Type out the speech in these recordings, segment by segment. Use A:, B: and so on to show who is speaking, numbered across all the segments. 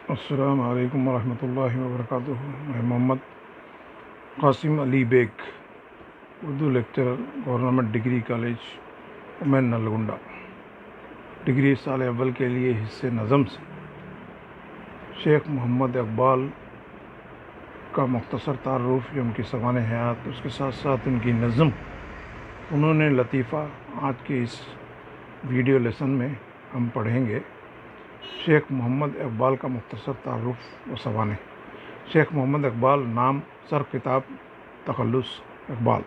A: السلام علیکم ورحمۃ اللہ وبرکاتہ۔ میں Muhammad Qasim Ali Baig, Urdu lecturer, government degree college Ameen Nalgonda. Degree سال اول کے لیے حصے نظم سے شیخ محمد اقبال کا مختصر تعارف، یہ ان کی سوانح حیات، اس کے ساتھ ساتھ ان کی نظم فنون لطیفہ آج کے اس ویڈیو لیسن میں ہم پڑھیں گے۔ شیخ محمد اقبال کا مختصر تعارف و سوانح۔ شیخ محمد اقبال نام، سر خطاب تخلص اقبال۔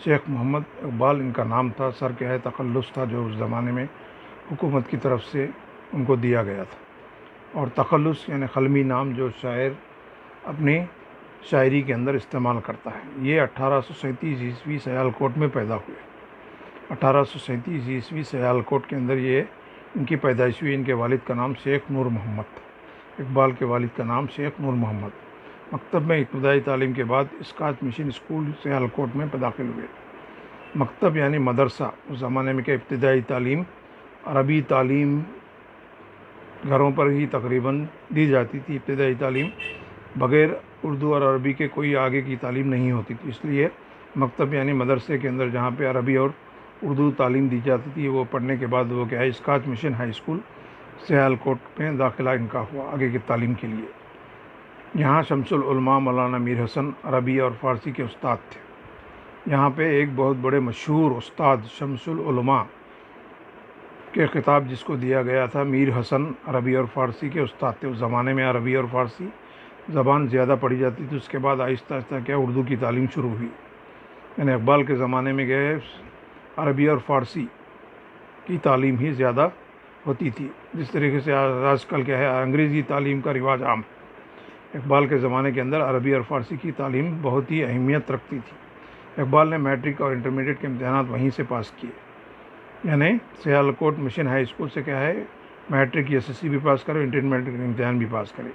A: شیخ محمد اقبال ان کا نام تھا، سر کیا ہے تخلص تھا جو اس زمانے میں حکومت کی طرف سے ان کو دیا گیا تھا، اور تخلص یعنی قلمی نام جو شاعر اپنی شاعری کے اندر استعمال کرتا ہے۔ یہ 1837 عیسوی سیالکوٹ میں پیدا ہوئے۔ 1837 عیسوی سیالکوٹ کے اندر یہ ان کی پیدائش ہوئی۔ ان کے والد کا نام شیخ نور محمد تھا۔ اقبال کے والد کا نام شیخ نور محمد۔ مکتب میں ابتدائی تعلیم کے بعد اسکاچ مشن اسکول سیالکوٹ میں داخل ہوئے۔ مکتب یعنی مدرسہ، اس زمانے میں کہ ابتدائی تعلیم، عربی تعلیم گھروں پر ہی تقریباً دی جاتی تھی۔ ابتدائی تعلیم بغیر اردو اور عربی کے کوئی آگے کی تعلیم نہیں ہوتی تھی، اس لیے مکتب یعنی مدرسے کے اندر جہاں پہ عربی اور اردو تعلیم دی جاتی تھی، وہ پڑھنے کے بعد وہ کیا ہے scotch mission high school Sialkot میں داخلہ ان کا ہوا آگے کی تعلیم کے لیے۔ یہاں شمس العلماء مولانا میر حسن عربی اور فارسی کے استاد تھے۔ یہاں پہ ایک بہت بڑے مشہور استاد شمس العلماء کے خطاب جس کو دیا گیا تھا، میر حسن عربی اور فارسی کے استاد تھے۔ اس زمانے میں عربی اور فارسی زبان زیادہ پڑھی جاتی تھی، اس کے بعد آہستہ آہستہ کیا اردو کی تعلیم شروع ہوئی۔ یعنی اقبال کے زمانے میں گئے عربی اور فارسی کی تعلیم ہی زیادہ ہوتی تھی، جس طریقے سے آج کل کیا ہے انگریزی تعلیم کا رواج عام ہے۔ اقبال کے زمانے کے اندر عربی اور فارسی کی تعلیم بہت ہی اہمیت رکھتی تھی۔ اقبال نے میٹرک اور انٹرمیڈیٹ کے امتحانات وہیں سے پاس کیے، یعنی سیالکوٹ مشن ہائی اسکول سے کیا ہے میٹرک ایس ایس سی بھی پاس کرے، انٹرمیڈیٹ کا امتحان بھی پاس کرے۔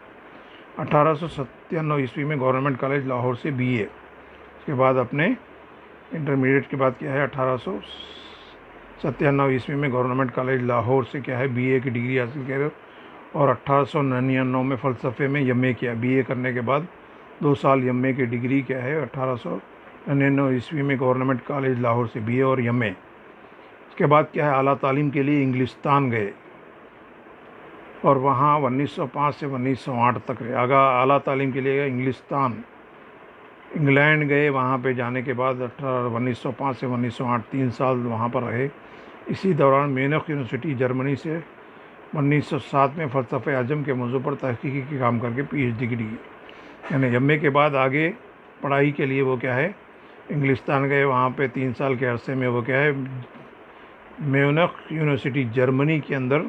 A: 1897 عیسوی میں گورنمنٹ کالج لاہور سے بی اے، اس کے بعد اپنے انٹرمیڈیٹ کے بعد کیا ہے 1897 عیسوی میں گورنمنٹ کالج لاہور سے کیا ہے بی اے کی ڈگری حاصل کرے، اور 1899 میں فلسفے میں ایم اے کیا۔ بی اے کرنے کے بعد 2 سال ایم اے کی ڈگری کیا ہے 1899 عیسوی میں گورنمنٹ کالج لاہور سے بی اے اور ایم اے۔ اس کے بعد کیا ہے اعلیٰ تعلیم کے لیے انگلستان گئے، اور وہاں 1905 سے 1908 تک رہے۔ اعلیٰ تعلیم کے لیے انگلینڈ گئے، وہاں پہ جانے کے بعد 1905 سے 1908 3 سال وہاں پر رہے۔ اسی دوران میونخ یونیورسٹی جرمنی سے 1907 میں فلسفہ اعظم کے موضوع پر تحقیقی کے کام کر کے پی ایچ ڈی کی ڈگری، یعنی ایم اے کے بعد آگے پڑھائی کے لیے وہ کیا ہے انگلستان گئے۔ وہاں پہ 3 سال کے عرصے میں وہ کیا ہے میونخ یونیورسٹی جرمنی کے اندر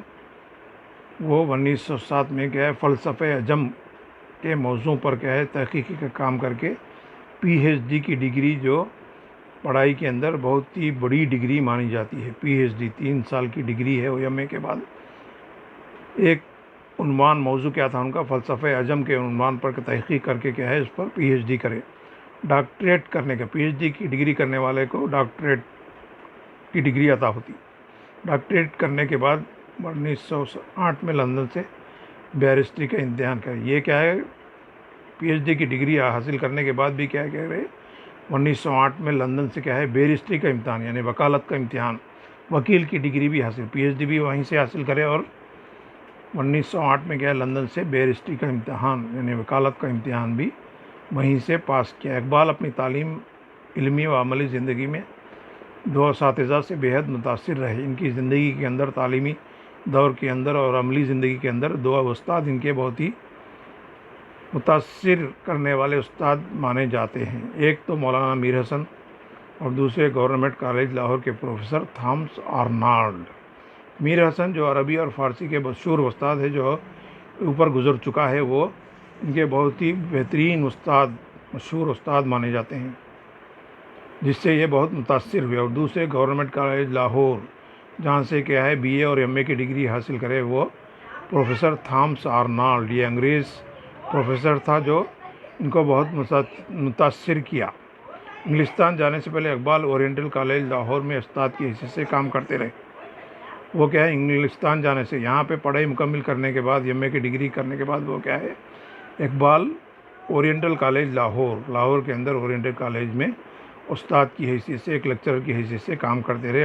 A: وہ 1907 میں کیا ہے فلسفہ اعظم کے موضوع پر کیا ہے تحقیقی کا کام کر کے پی ایچ ڈی کی ڈگری، جو پڑھائی کے اندر بہت ہی بڑی ڈگری مانی جاتی ہے۔ پی ایچ ڈی 3 سال کی ڈگری ہے، ایم اے کے بعد ایک عنوان موضوع کیا تھا ان کا، فلسفہ اعظم کے عنوان پر تحقیق کر کے کیا ہے اس پر پی ایچ ڈی کرے۔ ڈاکٹریٹ کرنے کا، پی ایچ ڈی کی ڈگری کرنے والے کو ڈاکٹریٹ کی ڈگری عطا ہوتی۔ ڈاکٹریٹ کرنے کے بعد 1908 میں لندن سے بیرسٹری کا امتحان کرے۔ یہ کیا ہے پی ایچ ڈی کی ڈگری حاصل کرنے کے بعد بھی کیا کہہ رہے 1908 میں لندن سے کیا ہے بیرسٹری کا امتحان یعنی وکالت کا امتحان، وکیل کی ڈگری بھی حاصل، پی ایچ ڈی بھی وہیں سے حاصل کرے، اور 1908 میں کیا ہے لندن سے بیرسٹری کا امتحان یعنی وکالت کا امتحان بھی وہیں سے پاس کیا۔ اقبال اپنی تعلیم، علمی و عملی زندگی میں 2 اساتذہ سے بے حد متاثر رہے۔ ان کی زندگی کے اندر، تعلیمی دور کے اندر اور عملی زندگی کے اندر 2 استاد ان کے بہت ہی متاثر کرنے والے استاد مانے جاتے ہیں۔ ایک تو مولانا میر حسن اور دوسرے گورنمنٹ کالج لاہور کے پروفیسر تھامس آرنالڈ۔ میر حسن جو عربی اور فارسی کے مشہور استاد ہے، جو اوپر گزر چکا ہے، وہ ان کے بہت ہی بہترین استاد، مشہور استاد مانے جاتے ہیں، جس سے یہ بہت متاثر ہوئے۔ اور دوسرے گورنمنٹ کالج لاہور جہاں سے کیا ہے بی اے اور ایم اے کی ڈگری حاصل کرے، وہ پروفیسر تھامس آرنالڈ، یہ انگریز پروفیسر تھا جو ان کو بہت متاثر کیا۔ انگلستان جانے سے پہلے اقبال اورینٹل کالج لاہور میں استاد کی حیثیت سے کام کرتے رہے۔ وہ کیا ہے انگلستان جانے سے، یہاں پہ پڑھائی مکمل کرنے کے بعد ایم اے کی ڈگری کرنے کے بعد وہ کیا ہے اقبال اورینٹل کالج لاہور کے اندر اورینٹل کالج میں استاد کی حیثیت سے، ایک لیکچرر کی حیثیت سے کام کرتے رہے۔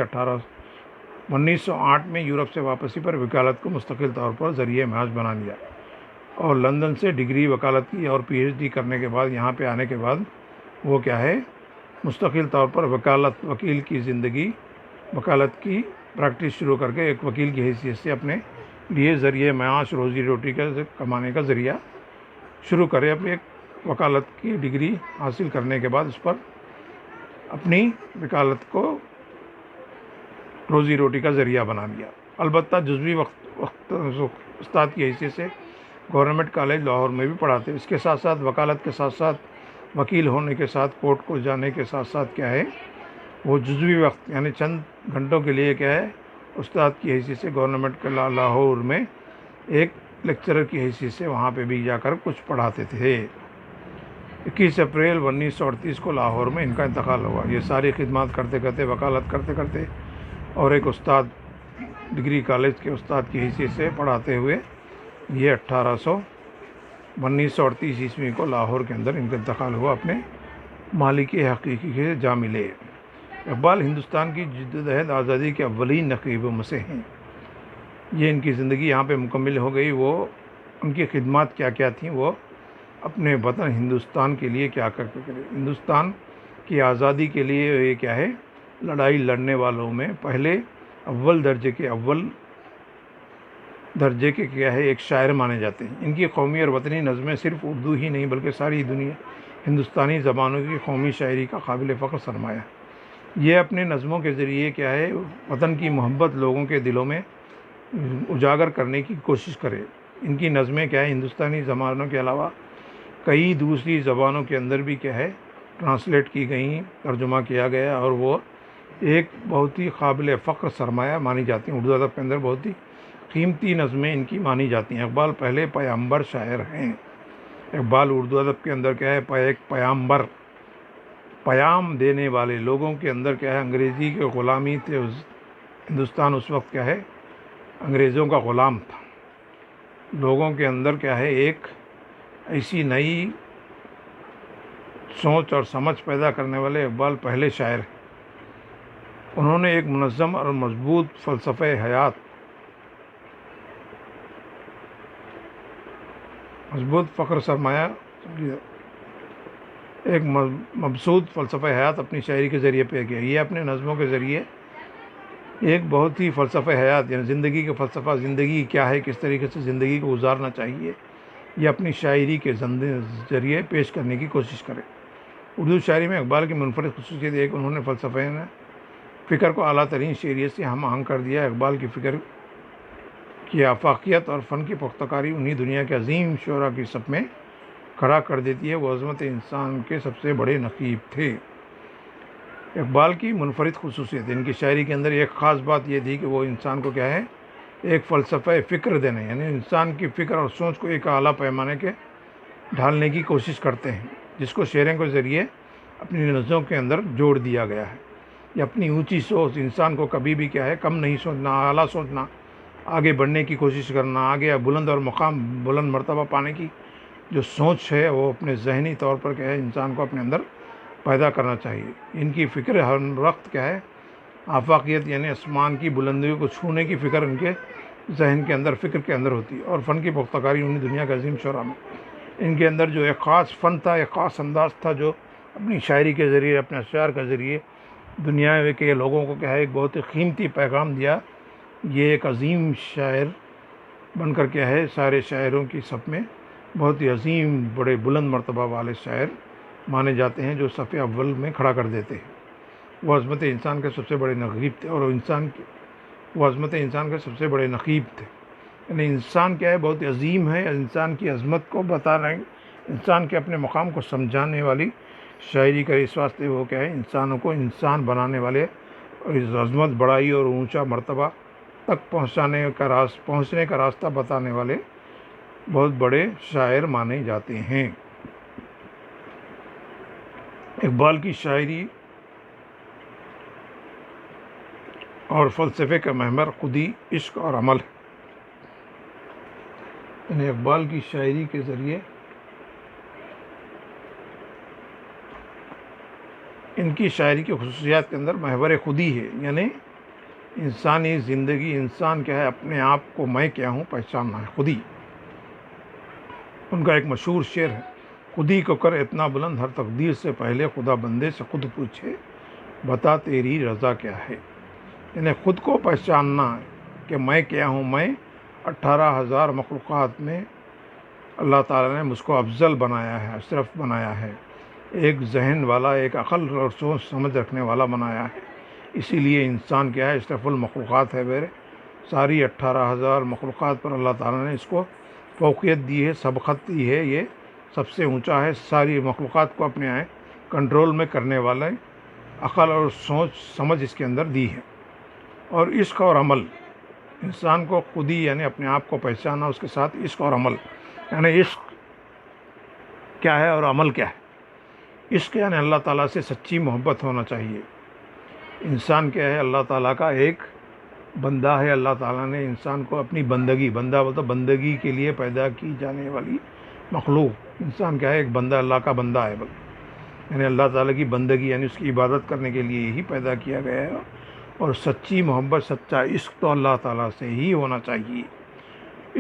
A: 1908 میں یورپ سے واپسی پر وکالت کو مستقل طور پر ذریعہ معاش بنا لیا اور لندن سے ڈگری وکالت کی اور پی ایچ ڈی کرنے کے بعد یہاں پہ آنے کے بعد وہ کیا ہے مستقل طور پر وکالت کی پریکٹس شروع کر کے ایک وکیل کی حیثیت سے اپنے لیے ذریعہ معاش روزی روٹی کا کمانے کا ذریعہ شروع کرے۔ اپنی ایک وکالت کی ڈگری حاصل کرنے کے بعد اس پر اپنی وکالت کو روزی روٹی کا ذریعہ بنا لیا۔ البتہ جزوی وقت استاد کی حیثیت سے گورنمنٹ کالج لاہور میں بھی پڑھاتے۔ اس کے ساتھ ساتھ وکالت کے ساتھ ساتھ وکیل ہونے کے ساتھ کورٹ کو جانے کے ساتھ ساتھ کیا ہے وہ جزوی وقت یعنی چند گھنٹوں کے لیے کیا ہے استاد کی حیثیت سے گورنمنٹ کے لاہور میں ایک لیکچرر کی حیثیت سے وہاں پہ بھی جا کر کچھ پڑھاتے تھے۔ 21 اپریل 1938 کو لاہور میں ان کا انتقال ہوا۔ یہ ساری خدمات کرتے کرتے وکالت کرتے کرتے اور ایک استاد ڈگری کالج کے استاد کی حیثیت سے پڑھاتے ہوئے یہ 1938 عیسوی کو لاہور کے اندر ان کا انتقال ہوا، اپنے مالک حقیقی کے جا ملے۔ اقبال ہندوستان کی جدوجہد آزادی کے اولین نقیبوں میں سے ہیں۔ یہ ان کی زندگی یہاں پہ مکمل ہو گئی۔ وہ ان کی خدمات کیا کیا تھیں، وہ اپنے وطن ہندوستان کے لیے کیا کرتے تھے، ہندوستان کی آزادی کے لیے یہ کیا ہے لڑائی لڑنے والوں میں پہلے اول درجے کے کیا ہے ایک شاعر مانے جاتے ہیں۔ ان کی قومی اور وطنی نظمیں صرف اردو ہی نہیں بلکہ ساری دنیا ہندوستانی زبانوں کی قومی شاعری کا قابل فخر سرمایہ۔ یہ اپنے نظموں کے ذریعے کیا ہے وطن کی محبت لوگوں کے دلوں میں اجاگر کرنے کی کوشش کرے۔ ان کی نظمیں کیا ہے ہندوستانی زبانوں کے علاوہ کئی دوسری زبانوں کے اندر بھی کیا ہے ٹرانسلیٹ کی گئیں، ترجمہ کیا گیا اور وہ ایک بہت ہی قابل فخر سرمایہ مانی جاتی ہیں۔ اردو ادب کے اندر بہت ہی قیمتی نظمیں ان کی مانی جاتی ہیں۔ اقبال پہلے پیامبر شاعر ہیں۔ اقبال اردو ادب کے اندر کیا ہے ایک پیامبر، پیام دینے والے لوگوں کے اندر کیا ہے انگریزی کے غلامی تھے۔ ہندوستان اس وقت کیا ہے انگریزوں کا غلام تھا۔ لوگوں کے اندر کیا ہے ایک ایسی نئی سوچ اور سمجھ پیدا کرنے والے اقبال پہلے شاعر ہیں۔ انہوں نے ایک منظم اور مضبوط فلسفہ حیات مبسوط فلسفہ حیات اپنی شاعری کے ذریعے پیش کیا۔ یہ اپنے نظموں کے ذریعے ایک بہت ہی فلسفہ حیات یعنی زندگی کا فلسفہ، زندگی کیا ہے، کس طریقے سے زندگی کو گزارنا چاہیے، یہ اپنی شاعری کے ذریعے پیش کرنے کی کوشش کرے۔ اردو شاعری میں اقبال کی منفرد خصوصیت ایک انہوں نے فکر کو اعلیٰ ترین شعریت سے ہم آہنگ کر دیا۔ اقبال کی فکر کی آفاقیت اور فن کی پختکاری انہیں دنیا کے عظیم شعراء کی صف میں کھڑا کر دیتی ہے۔ وہ عظمت انسان کے سب سے بڑے نقیب تھے۔ اقبال کی منفرد خصوصیت ان کی شاعری کے اندر ایک خاص بات یہ تھی کہ وہ انسان کو کیا ہے ایک فلسفہ فکر دینے یعنی انسان کی فکر اور سوچ کو ایک اعلیٰ پیمانے کے ڈھالنے کی کوشش کرتے ہیں، جس کو شعروں کے ذریعے اپنی نظموں کے اندر جوڑ دیا گیا ہے۔ یہ اپنی اونچی سوچ انسان کو کبھی بھی کیا ہے کم نہیں سوچنا، اعلیٰ سوچنا، آگے بڑھنے کی کوشش کرنا، آگے بلند اور مقام بلند مرتبہ پانے کی جو سوچ ہے وہ اپنے ذہنی طور پر کیا ہے انسان کو اپنے اندر پیدا کرنا چاہیے۔ ان کی فکر ہر وقت کیا ہے آفاقیت یعنی آسمان کی بلندیوں کو چھونے کی فکر ان کے ذہن کے اندر فکر کے اندر ہوتی ہے، اور فن کی پختکاری انہیں دنیا کے عظیم شعراء میں ان کے اندر جو ایک خاص فن تھا، ایک خاص انداز تھا جو اپنی شاعری کے ذریعے اپنے اشعار کے ذریعے دنیا کے لوگوں کو کیا ہے ایک بہت ہی قیمتی پیغام دیا۔ یہ ایک عظیم شاعر بن کر کیا ہے سارے شاعروں کی صف میں بہت ہی عظیم بڑے بلند مرتبہ والے شاعر مانے جاتے ہیں جو صف اول میں کھڑا کر دیتے ہیں۔ وہ عظمت انسان کے سب سے بڑے نقیب تھے یعنی انسان کیا ہے بہت عظیم ہے، انسان کی عظمت کو بتانا، انسان کے اپنے مقام کو سمجھانے والی شاعری کا اس واسطے وہ کیا ہے انسانوں کو انسان بنانے والے اور اس عظمت بڑائی اور اونچا مرتبہ تک پہنچنے کا راستہ بتانے والے بہت بڑے شاعر مانے جاتے ہیں۔ اقبال کی شاعری اور فلسفے کا محور خودی، عشق اور عمل ہے۔ یعنی اقبال کی شاعری کے ذریعے ان کی شاعری کی خصوصیات کے اندر محور خودی ہے، یعنی انسانی زندگی، انسان کیا ہے، اپنے آپ کو میں کیا ہوں پہچاننا ہے، خودی۔ ان کا ایک مشہور شعر ہے، خودی کو کر اتنا بلند، ہر تقدیر سے پہلے خدا بندے سے خود پوچھے، بتا تیری رضا کیا ہے۔ یعنی خود کو پہچاننا کہ میں کیا ہوں۔ میں 18,000 مخلوقات میں اللہ تعالیٰ نے مجھ کو افضل بنایا ہے، اشرف بنایا ہے، ایک ذہن والا، ایک عقل اور سوچ سمجھ رکھنے والا بنایا ہے۔ اسی لیے انسان کیا ہے، اشرف المخلوقات ہے۔ میرے ساری 18,000 مخلوقات پر اللہ تعالیٰ نے اس کو فوقیت دی ہے، سبقت دی ہے، یہ سب سے اونچا ہے۔ ساری مخلوقات کو اپنے کنٹرول میں کرنے والے عقل اور سوچ سمجھ اس کے اندر دی ہے۔ اور عشق اور عمل، انسان کو خودی یعنی اپنے آپ کو پہچانا، اس کے ساتھ عشق اور عمل، یعنی عشق کیا ہے اور عمل کیا ہے۔ عشق یعنی اللہ تعالیٰ سے سچی محبت ہونا چاہیے۔ انسان کیا ہے، اللہ تعالیٰ کا ایک بندہ ہے۔ اللہ تعالیٰ نے انسان کو اپنی بندگی، بندہ بولتا بندگی کے لیے پیدا کی جانے والی مخلوق۔ انسان کیا ہے، ایک بندہ، اللہ کا بندہ ہے، یعنی اللہ تعالیٰ کی بندگی یعنی اس کی عبادت کرنے کے لیے ہی پیدا کیا گیا ہے۔ اور سچی محبت، سچا عشق تو اللہ تعالیٰ سے ہی ہونا چاہیے۔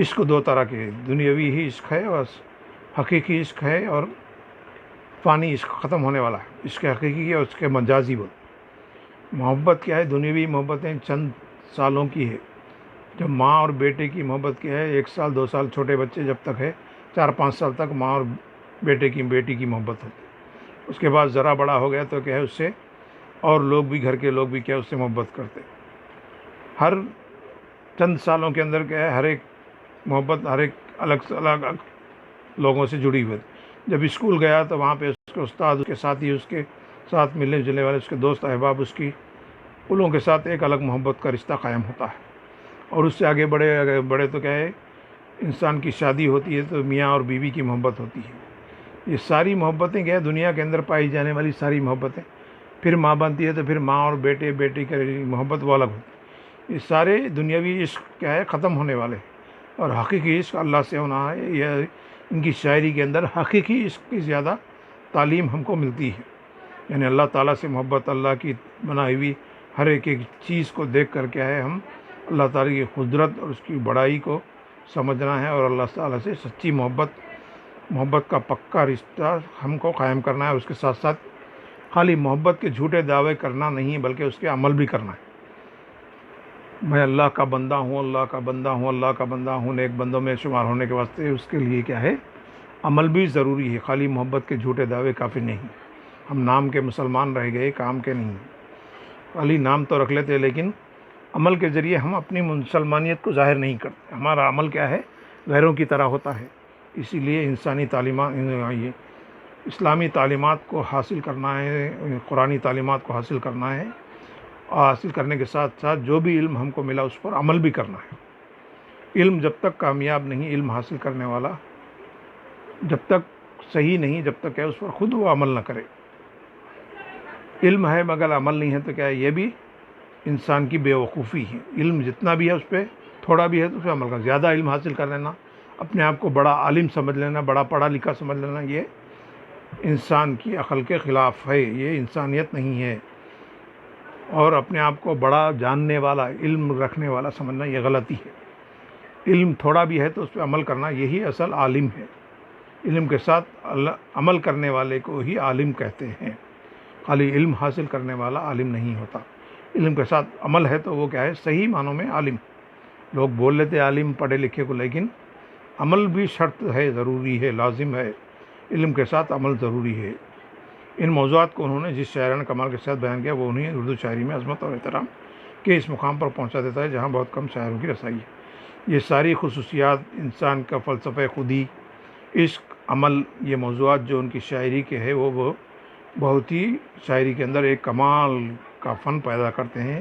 A: عشق دو طرح کے، دنیاوی ہی عشق ہے اور حقیقی عشق ہے، اور فانی عشق ختم ہونے والا ہے۔ عشق حقیقی ہے اور اس کے مجازی بول۔ محبت کیا ہے، دنیاوی محبتیں چند سالوں کی ہے۔ جب ماں اور بیٹے کی محبت کیا ہے، 1 سال 2 سال چھوٹے بچے جب تک ہے، 4-5 سال تک ماں اور بیٹی کی محبت ہوتی ہے۔ اس کے بعد ذرا بڑا ہو گیا تو کیا ہے، اس سے اور لوگ بھی، گھر کے لوگ بھی کیا اس سے محبت کرتے۔ ہر چند سالوں کے اندر کیا ہے، ہر ایک محبت ہر ایک الگ الگ لوگوں سے جڑی ہوئی۔ جب اسکول گیا تو وہاں پہ اس کے استاد، اس کے ساتھی، اس کے ساتھ ملنے جلنے والے، اس کے دوست احباب، اس کی انہوں کے ساتھ ایک الگ محبت کا رشتہ قائم ہوتا ہے۔ اور اس سے آگے بڑے تو کیا ہے، انسان کی شادی ہوتی ہے تو میاں اور بیوی کی محبت ہوتی ہے۔ یہ ساری محبتیں کیا ہے، دنیا کے اندر پائی جانے والی ساری محبتیں۔ پھر ماں بنتی ہے تو پھر ماں اور بیٹے کی محبت وہ الگ ہوتی ہے۔ یہ سارے دنیاوی عشق کیا ہے، ختم ہونے والے، اور حقیقی عشق اللہ سے ہونا ہے۔ یہ ان کی شاعری کے اندر حقیقی عشق کی زیادہ تعلیم ہم کو ملتی ہے، یعنی اللہ تعالیٰ سے محبت، اللہ کی بنائی ہوئی ہر ایک چیز کو دیکھ کر کیا ہے، ہم اللہ تعالیٰ کی قدرت اور اس کی بڑائی کو سمجھنا ہے، اور اللہ تعالیٰ سے سچی محبت کا پکا رشتہ ہم کو قائم کرنا ہے۔ اس کے ساتھ ساتھ خالی محبت کے جھوٹے دعوے کرنا نہیں، بلکہ اس کے عمل بھی کرنا ہے۔ میں اللہ کا بندہ ہوں، اللہ کا بندہ ہوں، اللہ کا بندہ ہوں، نیک بندوں میں شمار ہونے کے واسطے اس کے لیے کیا ہے، عمل بھی ضروری ہے۔ خالی محبت کے جھوٹے دعوے کافی نہیں۔ ہم نام کے مسلمان رہ گئے، کام کے نہیں۔ خالی نام تو رکھ لیتے، لیکن عمل کے ذریعے ہم اپنی مسلمانیت کو ظاہر نہیں کرتے۔ ہمارا عمل کیا ہے، غیروں کی طرح ہوتا ہے۔ اسی لیے انسانی تعلیمات، اسلامی تعلیمات کو حاصل کرنا ہے، قرآنی تعلیمات کو حاصل کرنا ہے، اور حاصل کرنے کے ساتھ ساتھ جو بھی علم ہم کو ملا اس پر عمل بھی کرنا ہے۔ علم جب تک کامیاب نہیں، علم حاصل کرنے والا جب تک صحیح نہیں، جب تک کہ اس پر خود وہ عمل نہ کرے۔ علم ہے مگر عمل نہیں ہے تو کیا ہے، یہ بھی انسان کی بے وقوفی ہے۔ علم جتنا بھی ہے اس پہ تھوڑا بھی ہے تو اس پہ عمل کرنا۔ زیادہ علم حاصل کر لینا، اپنے آپ کو بڑا عالم سمجھ لینا، بڑا پڑھا لکھا سمجھ لینا، یہ انسان کی عقل کے خلاف ہے، یہ انسانیت نہیں ہے۔ اور اپنے آپ کو بڑا جاننے والا، علم رکھنے والا سمجھنا، یہ غلطی ہے۔ علم تھوڑا بھی ہے تو اس پہ عمل کرنا، یہی اصل عالم ہے۔ علم کے ساتھ عمل کرنے والے کو ہی عالم کہتے ہیں۔ خالی علم حاصل کرنے والا عالم نہیں ہوتا۔ علم کے ساتھ عمل ہے تو وہ کیا ہے، صحیح معنوں میں عالم۔ لوگ بول لیتے عالم پڑھے لکھے کو، لیکن عمل بھی شرط ہے، ضروری ہے، لازم ہے۔ علم کے ساتھ عمل ضروری ہے۔ ان موضوعات کو انہوں نے جس شاعرانہ کمال کے ساتھ بیان کیا، وہ انہیں اردو شاعری میں عظمت اور احترام کے اس مقام پر پہنچا دیتا ہے جہاں بہت کم شاعروں کی رسائی ہے۔ یہ ساری خصوصیات انسان کا فلسفہ خودی، عشق، عمل، یہ موضوعات جو ان کی شاعری کے ہے، وہ بہت ہی شاعری کے اندر ایک کمال کا فن پیدا کرتے ہیں،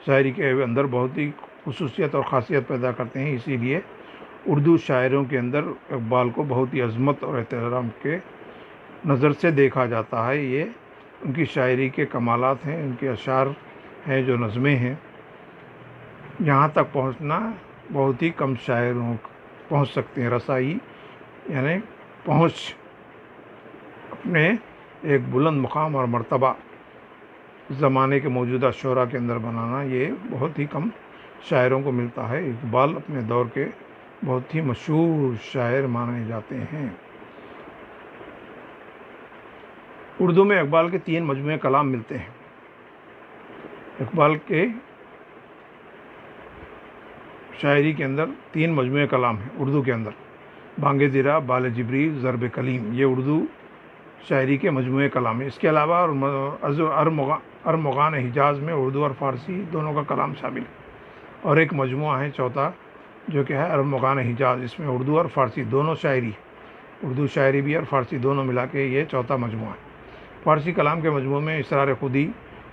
A: شاعری کے اندر بہت ہی خصوصیت اور خاصیت پیدا کرتے ہیں۔ اسی لیے اردو شاعروں کے اندر اقبال کو بہت ہی عظمت اور احترام کے نظر سے دیکھا جاتا ہے۔ یہ ان کی شاعری کے کمالات ہیں، ان کے اشعار ہیں جو نظمیں ہیں، یہاں تک پہنچنا بہت ہی کم شاعروں پہنچ سکتے ہیں. رسائی یعنی پہنچ، اپنے ایک بلند مقام اور مرتبہ زمانے کے موجودہ شعراء کے اندر بنانا، یہ بہت ہی کم شاعروں کو ملتا ہے. اقبال اپنے دور کے بہت ہی مشہور شاعر مانے جاتے ہیں. اردو میں اقبال کے 3 مجموعے کلام ملتے ہیں. اقبال کے شاعری کے اندر 3 مجموعے کلام ہیں اردو کے اندر: بانگ زیرہ، بال جبریل، ضرب کلیم. یہ اردو شاعری کے مجموعے کلام ہیں. اس کے علاوہ ارمغان حجاز میں اردو اور فارسی دونوں کا کلام شامل ہے. اور ایک مجموعہ ہے چوتھا جو کہ ہے ارمغان حجاز، اس میں اردو اور فارسی دونوں شاعری، اردو شاعری بھی اور فارسی دونوں ملا کے یہ چوتھا مجموعہ ہے. فارسی کلام کے مجموعے میں اسرار خودی،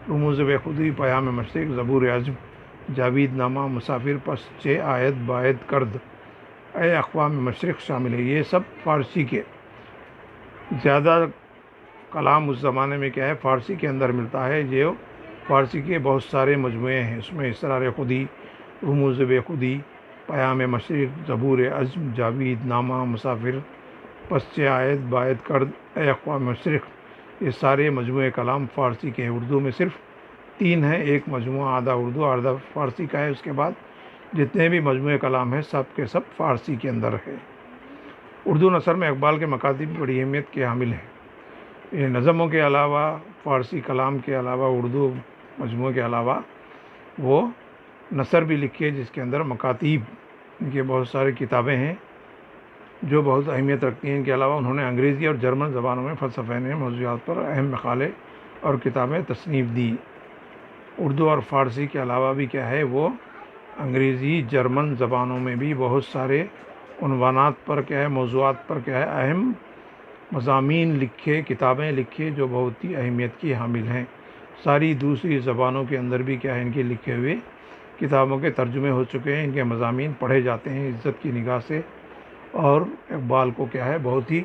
A: رموز بے خودی، پیام مشرق، زبور عزم، جاوید نامہ، مسافر، پس چے آیت باید کرد، اے اقوام مشرق شامل ہے. یہ سب فارسی کے زیادہ کلام اس زمانے میں کیا ہے فارسی کے اندر ملتا ہے. جو فارسی کے بہت سارے مجموعے ہیں، اس میں اسرار خودی، رموز بے خودی، پیام مشرق، زبور عزم، جاوید نامہ، مسافر، پس چے آیت باید کرد، اے اقوام مشرق، یہ سارے مجموعے کلام فارسی کے ہیں. اردو میں صرف 3 ہیں، ایک مجموعہ آدھا اردو آدھا فارسی کا ہے. اس کے بعد جتنے بھی مجموعے کلام ہیں سب کے سب فارسی کے اندر ہے. اردو نثر میں اقبال کے مکاتب بڑی اہمیت کے حامل ہیں. یہ نظموں کے علاوہ، فارسی کلام کے علاوہ، اردو مجموعے کے علاوہ وہ نثر بھی لکھے جس کے اندر مکاتیب، ان کے بہت ساری کتابیں ہیں جو بہت اہمیت رکھتی ہیں. ان کے علاوہ انہوں نے انگریزی اور جرمن زبانوں میں فلسفیانہ موضوعات پر اہم مقالے اور کتابیں تصنیف دی. اردو اور فارسی کے علاوہ بھی کیا ہے وہ انگریزی جرمن زبانوں میں بھی بہت سارے عنوانات پر کیا ہے موضوعات پر کیا ہے اہم مضامین لکھے، کتابیں لکھے جو بہت ہی اہمیت کی حامل ہیں. ساری دوسری زبانوں کے اندر بھی کیا ہے ان کے لکھے ہوئے کتابوں کے ترجمے ہو چکے ہیں. ان کے مضامین پڑھے جاتے ہیں عزت کی نگاہ سے. اور اقبال کو کیا ہے بہت ہی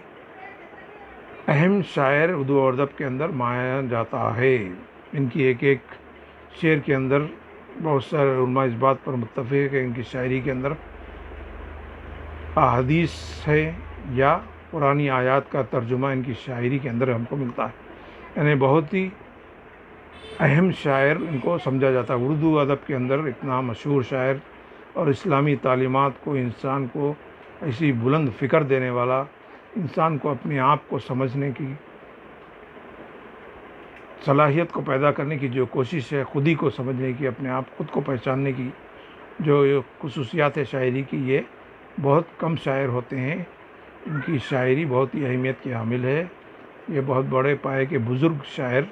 A: اہم شاعر اردو اور ادب کے اندر مانا جاتا ہے. ان کی ایک ایک شعر کے اندر بہت سارے علماء اس بات پر متفق ہے کہ ان کی شاعری کے اندر احادیث ہے یا قرآنی آیات کا ترجمہ ان کی شاعری کے اندر ہم کو ملتا ہے. یعنی بہت ہی اہم شاعر ان کو سمجھا جاتا ہے. اردو ادب کے اندر اتنا مشہور شاعر اور اسلامی تعلیمات کو انسان کو ایسی بلند فکر دینے والا، انسان کو اپنے آپ کو سمجھنے کی صلاحیت کو پیدا کرنے کی جو کوشش ہے، خود ہی کو سمجھنے کی، اپنے آپ خود کو پہچاننے کی جو خصوصیات ہے شاعری کی، یہ بہت کم شاعر ہوتے ہیں. ان کی شاعری بہت ہی اہمیت کی حامل ہے. یہ بہت بڑے پائے کے بزرگ شاعر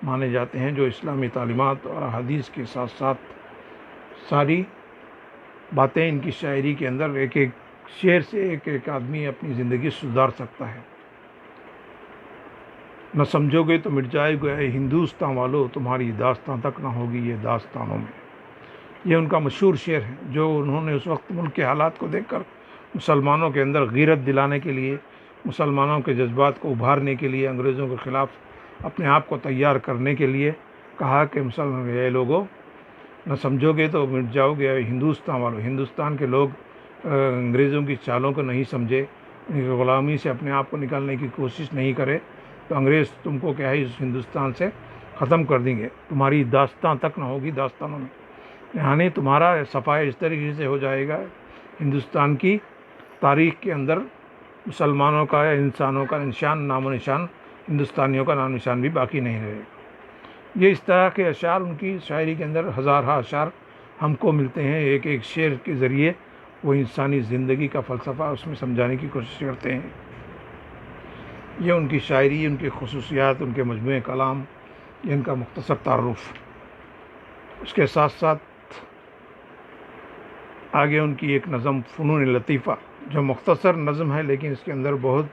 A: مانے جاتے ہیں جو اسلامی تعلیمات اور حدیث کے ساتھ ساتھ ساری باتیں ان کی شاعری کے اندر ایک ایک شعر سے ایک ایک آدمی اپنی زندگی سدھار سکتا ہے. نہ سمجھو گے تو مٹ جائے گا اے ہندوستان والو، تمہاری داستان تک نہ ہوگی یہ داستانوں میں. یہ ان کا مشہور شعر ہے جو انہوں نے اس وقت ملک کے حالات کو دیکھ کر مسلمانوں کے اندر غیرت دلانے کے لیے، مسلمانوں کے جذبات کو ابھارنے کے لیے، انگریزوں کے خلاف اپنے آپ کو تیار کرنے کے لیے کہا کہ اے لوگوں، نہ سمجھو گے تو مٹ جاؤ گے اے ہندوستان والو. ہندوستان کے لوگ انگریزوں کی چالوں کو نہیں سمجھے، ان کی غلامی سے اپنے آپ کو نکالنے کی کوشش نہیں کرے تو انگریز تم کو کیا ہے اس ہندوستان سے ختم کر دیں گے. تمہاری داستان تک نہ ہوگی داستانوں میں، یعنی تمہارا صفائی اس طریقے سے ہو جائے گا ہندوستان کی تاریخ کے اندر مسلمانوں کا یا انسانوں کا نشان، نام و نشان، ہندوستانیوں کا نام و نشان بھی باقی نہیں رہے گا. یہ اس طرح کے اشعار ان کی شاعری کے اندر ہزارہ اشعار ہم کو ملتے ہیں. ایک ایک شعر کے ذریعے وہ انسانی زندگی کا فلسفہ اس میں سمجھانے کی کوشش کرتے ہیں. یہ ان کی شاعری، ان کی خصوصیات، ان کے مجموعے کلام، یہ ان کا مختصر تعارف. اس کے ساتھ ساتھ آگے ان کی ایک نظم فنون لطیفہ جو مختصر نظم ہے لیکن اس کے اندر بہت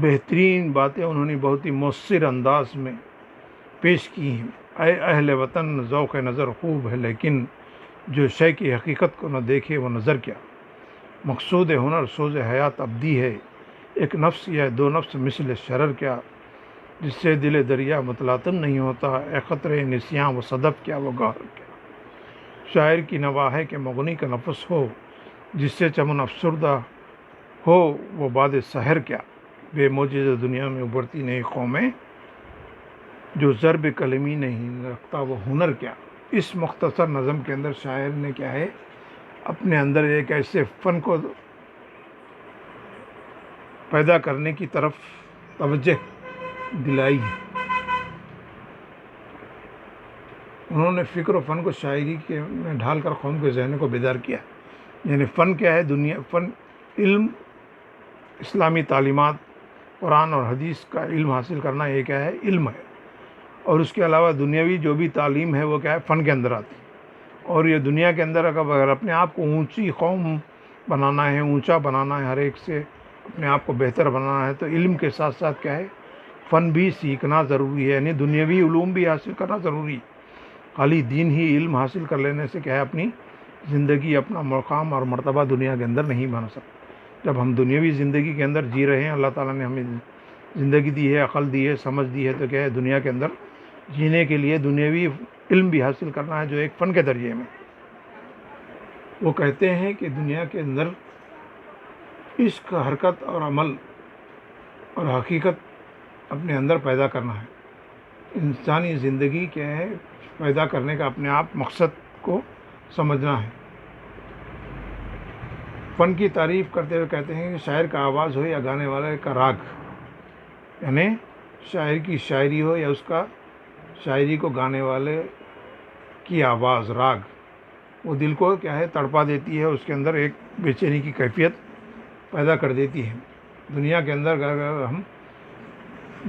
A: بہترین باتیں انہوں نے بہت ہی مؤثر انداز میں پیش کی ہیں. اے اہل وطن ذوق نظر خوب ہے لیکن جو شے کی حقیقت کو نہ دیکھے وہ نظر کیا. مقصود ہنر سوز حیات ابدی ہے، ایک نفس یا دو نفس مثل شرر کیا. جس سے دل دریا متلاطم نہیں ہوتا، اے خطرے نسیاں وہ صدف کیا وہ گہر کیا. شاعر کی نوا ہے کہ مغنی کا نفس ہو، جس سے چمن افسردہ ہو وہ باد سحر کیا، بے معجزہ دنیا میں ابھرتی نئی قومیں، جو ضرب کلمی نہیں رکھتا وہ ہنر کیا۔ اس مختصر نظم کے اندر شاعر نے کیا ہے اپنے اندر ایک ایسے فن کو پیدا کرنے کی طرف توجہ دلائی ہے۔ انہوں نے فکر و فن کو شاعری کے میں ڈھال کر قوم کے ذہن کو بیدار کیا۔ یعنی فن کیا ہے؟ فن علم، اسلامی تعلیمات، قرآن اور حدیث کا علم حاصل کرنا یہ کیا ہے؟ علم ہے۔ اور اس کے علاوہ دنیاوی جو بھی تعلیم ہے وہ کیا ہے؟ فن کے اندر آتی ہے۔ اور یہ دنیا کے اندر اگر اپنے آپ کو اونچی قوم بنانا ہے، اونچا بنانا ہے، ہر ایک سے اپنے آپ کو بہتر بنانا ہے، تو علم کے ساتھ ساتھ کیا ہے؟ فن بھی سیکھنا ضروری ہے، یعنی دنیاوی علوم بھی حاصل کرنا ضروری ہے۔ خالی دین ہی علم حاصل کر لینے سے کیا ہے اپنی زندگی، اپنا مقام اور مرتبہ دنیا کے اندر نہیں بنا سکتا۔ جب ہم دنیاوی زندگی کے اندر جی رہے ہیں، اللہ تعالیٰ نے ہمیں زندگی دی ہے، عقل دی ہے، سمجھ دی ہے، تو کیا ہے دنیا کے اندر جینے کے لیے دنیاوی علم بھی حاصل کرنا ہے، جو ایک فن کے درجے میں۔ وہ کہتے ہیں کہ دنیا کے اندر عشق، حرکت اور عمل اور حقیقت اپنے اندر پیدا کرنا ہے۔ انسانی زندگی کیا ہے؟ پیدا کرنے کا اپنے آپ مقصد کو سمجھنا ہے۔ فن کی تعریف کرتے ہوئے کہتے ہیں کہ شاعر کا آواز ہو یا گانے والے کا راگ، یعنی شاعر کی شاعری ہو یا اس کا شاعری کو گانے والے کی آواز، راگ، وہ دل کو کیا ہے تڑپا دیتی ہے، اس کے اندر ایک بے چینی کی کیفیت پیدا کر دیتی ہے۔ دنیا کے اندر اگر ہم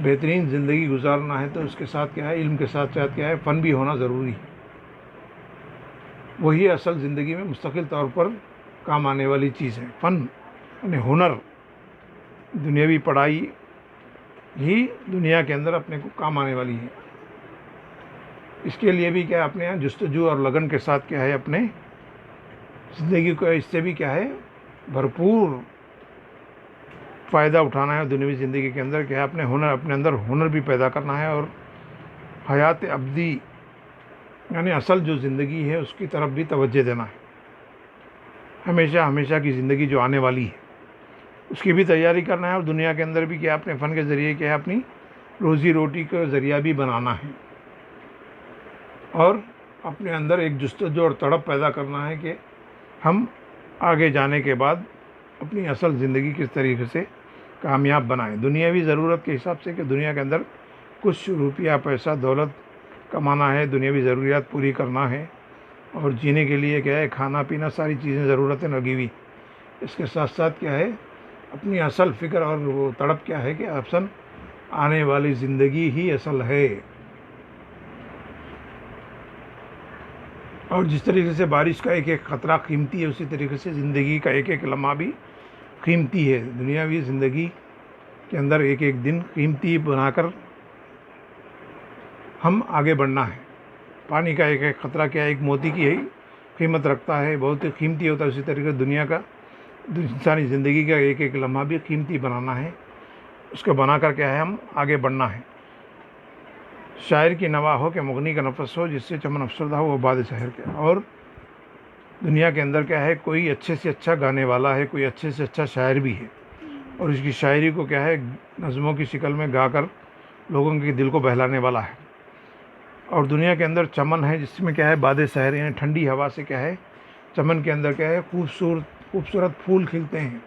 A: بہترین زندگی گزارنا ہے تو اس کے ساتھ کیا ہے؟ علم کے ساتھ ساتھ کیا ہے؟ فن بھی ہونا ضروری ہے۔ وہی اصل زندگی میں مستقل طور پر کام آنے والی چیز ہے۔ فن یعنی ہنر، دنیاوی پڑھائی ہی دنیا کے اندر اپنے کو کام آنے والی ہے۔ اس کے لیے بھی کیا ہے اپنے یہاں جستجو اور لگن کے ساتھ کیا ہے اپنے زندگی کو اس سے بھی کیا ہے بھرپور فائدہ اٹھانا ہے۔ دنیاوی زندگی کے اندر کیا ہے اپنے اندر ہنر بھی پیدا کرنا ہے، اور حیات ابدی یعنی اصل جو زندگی ہے اس کی طرف بھی توجہ دینا ہے۔ ہمیشہ کی زندگی جو آنے والی ہے اس کی بھی تیاری کرنا ہے، اور دنیا کے اندر بھی کیا اپنے فن کے ذریعے کیا ہے اپنی روزی روٹی کا ذریعہ بھی بنانا ہے، اور اپنے اندر ایک جستجو اور تڑپ پیدا کرنا ہے کہ ہم آگے جانے کے بعد اپنی اصل زندگی کس طریقے سے کامیاب بنائیں۔ دنیاوی ضرورت کے حساب سے کہ دنیا کے اندر کچھ روپیہ پیسہ دولت کمانا ہے، دنیاوی ضروریات پوری کرنا ہے، اور جینے کے لیے کیا ہے کھانا پینا ساری چیزیں ضرورتیں لگی ہوئی۔ اس کے ساتھ ساتھ کیا ہے اپنی اصل فکر اور وہ تڑپ کیا ہے کہ اصل آنے والی زندگی ہی اصل ہے۔ اور جس طریقے سے بارش کا ایک ایک قطرہ قیمتی ہے، اسی طریقے سے زندگی کا ایک ایک لمحہ بھی قیمتی ہے۔ دنیاوی زندگی کے اندر ایک ایک دن قیمتی بنا کر ہم آگے بڑھنا ہے۔ پانی کا ایک ایک قطرہ کیا ایک موتی کی ہی قیمت رکھتا ہے، بہت ہی قیمتی ہوتا ہے۔ اسی طریقے سے دنیا کا انسانی زندگی کا ایک ایک لمحہ بھی قیمتی بنانا ہے، اس کو بنا کر کیا ہے ہم آگے بڑھنا ہے۔ شاعر کی نوا ہو کہ مغنی کا نفس ہو، جس سے چمن افسردہ ہو وہ باد سحر کیا۔ اور دنیا کے اندر کیا ہے کوئی اچھے سے اچھا گانے والا ہے، کوئی اچھے سے اچھا شاعر بھی ہے، اور اس کی شاعری کو کیا ہے نظموں کی شکل میں گا کر لوگوں کے دل کو بہلانے والا ہے۔ اور دنیا کے اندر چمن ہے جس میں کیا ہے باد سحر، یعنی ٹھنڈی ہوا سے کیا ہے چمن کے اندر کیا ہے خوبصورت پھول کھلتے ہیں،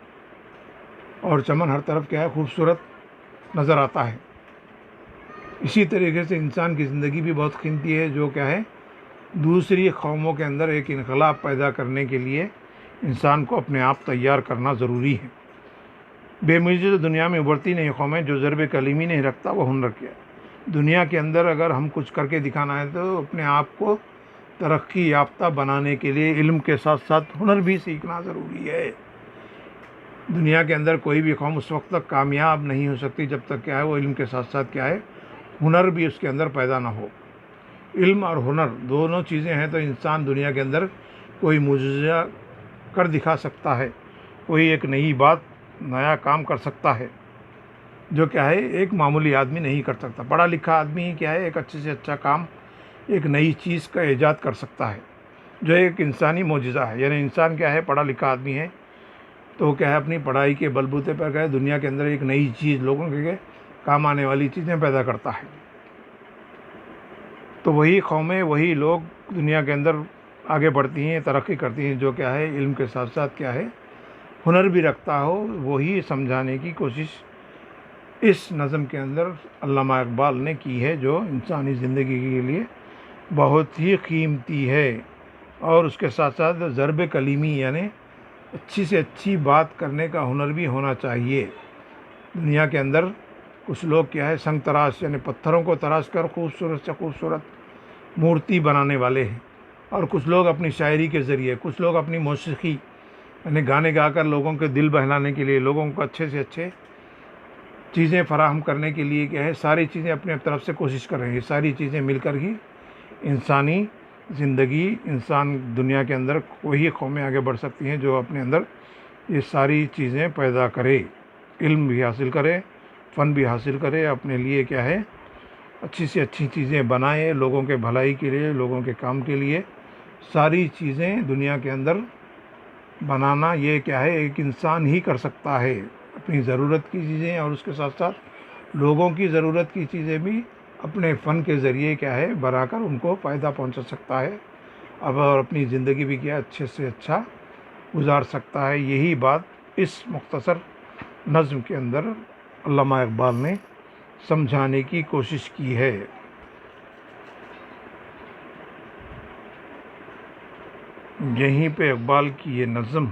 A: اور چمن ہر طرف کیا ہے خوبصورت نظر آتا ہے۔ اسی طریقے سے انسان کی زندگی بھی بہت قیمتی ہے، جو کیا ہے دوسری قوموں کے اندر ایک انقلاب پیدا کرنے کے لیے انسان کو اپنے آپ تیار کرنا ضروری ہے۔ بے معجزہ دنیا میں ابھرتی نہیں قومیں، جو ضرب کلیمی نہیں رکھتا وہ ہنر کیا۔ دنیا کے اندر اگر ہم کچھ کر کے دکھانا ہے تو اپنے آپ کو ترقی یافتہ بنانے کے لیے علم کے ساتھ ساتھ ہنر بھی سیکھنا ضروری ہے۔ دنیا کے اندر کوئی بھی قوم اس وقت تک کامیاب نہیں ہو سکتی جب تک کیا ہے وہ علم کے ساتھ ساتھ کیا ہے ہنر بھی اس کے اندر پیدا نہ ہو۔ علم اور ہنر دونوں چیزیں ہیں تو انسان دنیا کے اندر کوئی معجزہ کر دکھا سکتا ہے، کوئی ایک نئی بات نیا کام کر سکتا ہے، جو کیا ہے ایک معمولی آدمی نہیں کر سکتا۔ پڑھا لکھا آدمی ہی کیا ہے ایک اچھے سے اچھا کام، ایک نئی چیز کا ایجاد کر سکتا ہے۔ جو ایک انسانی معجزہ ہے. یعنی انسان کیا ہے, پڑھا لکھا آدمی ہے تو وہ کیا ہے, اپنی پڑھائی کے بلبوتے پر کیا ہے, دنیا کے اندر ایک نئی چیز, لوگوں کے کام آنے والی چیزیں پیدا کرتا ہے. تو وہی قومیں, وہی لوگ دنیا کے اندر آگے بڑھتی ہیں, ترقی کرتی ہیں, جو کیا ہے علم کے ساتھ ساتھ کیا ہے ہنر بھی رکھتا ہو. وہی سمجھانے کی کوشش اس نظم کے اندر علامہ اقبال نے کی ہے, جو انسانی زندگی کے لیے بہت ہی قیمتی ہے. اور اس کے ساتھ ساتھ ضرب کلیمی, یعنی اچھی سے اچھی بات کرنے کا ہنر بھی ہونا چاہیے. دنیا کے اندر کچھ لوگ کیا ہے, سنگ تراش یعنی پتھروں کو تراش کر خوبصورت سے خوبصورت مورتی بنانے والے ہیں. اور کچھ لوگ اپنی شاعری کے ذریعے, کچھ لوگ اپنی موسیقی یعنی گانے گا کر لوگوں کے دل بہلانے کے لیے, لوگوں کو اچھے سے اچھے چیزیں فراہم کرنے کے لیے کیا ہے, ساری چیزیں اپنے طرف سے کوشش کر رہے ہیں. یہ ساری چیزیں مل کر ہی انسانی زندگی, انسان دنیا کے اندر وہی قومیں آگے بڑھ سکتی ہیں جو اپنے اندر یہ ساری چیزیں پیدا کرے, علم بھی حاصل کرے, فن بھی حاصل کرے, اپنے لیے کیا ہے اچھی سے اچھی چیزیں بنائے, لوگوں کے بھلائی کے لیے, لوگوں کے کام کے لیے. ساری چیزیں دنیا کے اندر بنانا یہ کیا ہے ایک انسان ہی کر سکتا ہے. اپنی ضرورت کی چیزیں اور اس کے ساتھ ساتھ لوگوں کی ضرورت کی چیزیں بھی اپنے فن کے ذریعے کیا ہے بنا کر ان کو فائدہ پہنچا سکتا ہے. اب اور اپنی زندگی بھی کیا اچھے سے اچھا گزار سکتا ہے. یہی بات اس مختصر نظم کے اندر علامہ اقبال نے سمجھانے کی کوشش کی ہے. یہیں پہ اقبال کی یہ نظم